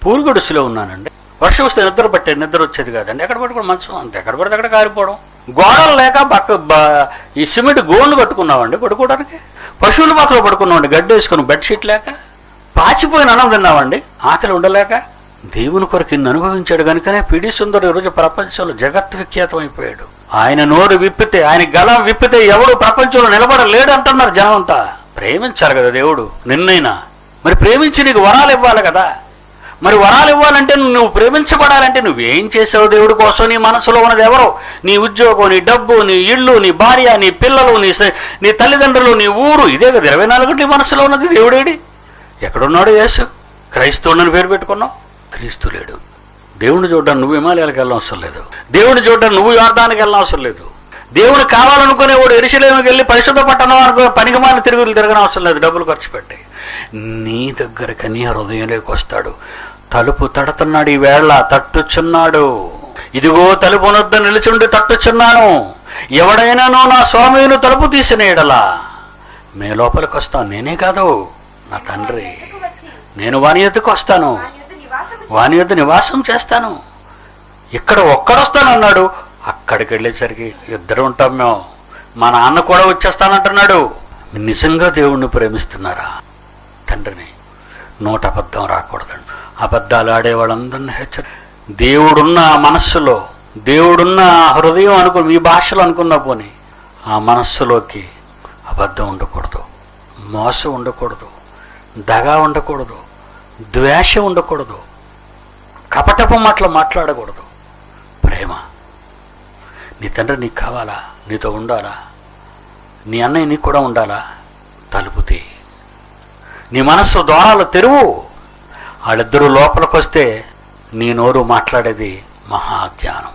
పూలు గుడిసెలో ఉన్నానండి. వర్షం వస్తే నిద్ర వచ్చేది కాదండి. ఎక్కడ పట్టుకోవడం మంచం అంతే, ఎక్కడ పడితే అక్కడ కారిపోవడం. గోడలు లేక ఈ సిమెంట్ గోళ్ళు కట్టుకున్నామండి పడుకోవడానికి. పశువుల మాత్రం పడుకున్నామండి గడ్డి వేసుకుని, బెడ్షీట్ లేక. పాచిపోయిన అన్నం తిన్నామండి ఆకలి ఉండలేక. దేవుని కొరకు ఇన్ని అనుభవించాడు కనుకనే పిడి సుందరు ఈరోజు ప్రపంచంలో జగత్ విఖ్యాతం అయిపోయాడు. ఆయన నోరు విప్పితే, ఆయన గలం విప్పితే ఎవడు ప్రపంచంలో నిలబడలేడు అంటున్నారు జనం అంతా. ప్రేమించాలి కదా దేవుడు నిన్నైనా. మరి ప్రేమించి నీకు వరాలు ఇవ్వాలి కదా. మరి వరాలు ఇవ్వాలంటే నువ్వు ప్రేమించబడాలంటే నువ్వేం చేసావు దేవుడి కోసం? నీ మనసులో ఉన్నది ఎవరో? నీ ఉద్యోగం, నీ డబ్బు, నీ ఇళ్ళు, నీ భార్య, నీ పిల్లలు, నీ తల్లిదండ్రులు, నీ ఊరు, ఇదే కదా 24 గంటలు నీ మనసులో ఉన్నది. దేవుడేడి? ఎక్కడున్నాడు యేసు? క్రైస్తవుని పేరు పెట్టుకున్నావు, క్రీస్తు లేడు. దేవుని చూడడానికి నువ్వు హిమాలయాలకు వెళ్ళడం అవసరం లేదు. దేవుని చూడడానికి నువ్వు యోర్దానికి వెళ్ళడం అవసరం లేదు. దేవుని కావాలనుకునేవాడు యెరూషలేముకి వెళ్ళి పరిశుద్ధ పట్టణం అనుకో పనికిమాలిన తిరగడం అవసరం లేదు. డబ్బులు ఖర్చు పెట్టి నీ దగ్గరికి, నీ హృదయంలోకి వస్తాడు. తలుపు తడుతున్నాడు, ఈ వేళ తట్టుచున్నాడు. ఇదిగో తలుపు వద్ద నిలుచుండి తట్టుచున్నాను. ఎవడైనానో నా స్వామిని తలుపు తీసిన ఎడలా మే లోపలికి వస్తాను. నేనే కాదు, నా తండ్రి. నేను వాని యొద్దకు వస్తాను, వాని యొద్ద నివాసం చేస్తాను. ఇక్కడ ఒక్కడొస్తానన్నాడు, అక్కడికి వెళ్ళేసరికి 2 ఉంటాం మేము. మా నాన్న కూడా వచ్చేస్తానంటున్నాడు. నిజంగా దేవుణ్ణి ప్రేమిస్తున్నారా? తండ్రిని. నోట అబద్ధం రాకూడదండి. అబద్ధాలు ఆడే వాళ్ళందరినీ దేవుడున్న మనస్సులో, దేవుడున్న హృదయం మీ భాషలో అనుకున్న పోనీ ఆ మనస్సులోకి అబద్ధం ఉండకూడదు, మోసం ఉండకూడదు, దగా ఉండకూడదు, ద్వేషం ఉండకూడదు, కపటపు మాటలు మాట్లాడకూడదు. ప్రేమ. నీ తండ్రి నీకు కావాలా? నీతో ఉండాలా? నీ అన్నయ్య నీకు కూడా ఉండాలా? తలుపు తీ. నీ మనస్సు ద్వారాలు తెరువు. వాళ్ళిద్దరూ లోపలికి వస్తే నీ నోరు మాట్లాడేది మహాజ్ఞానం.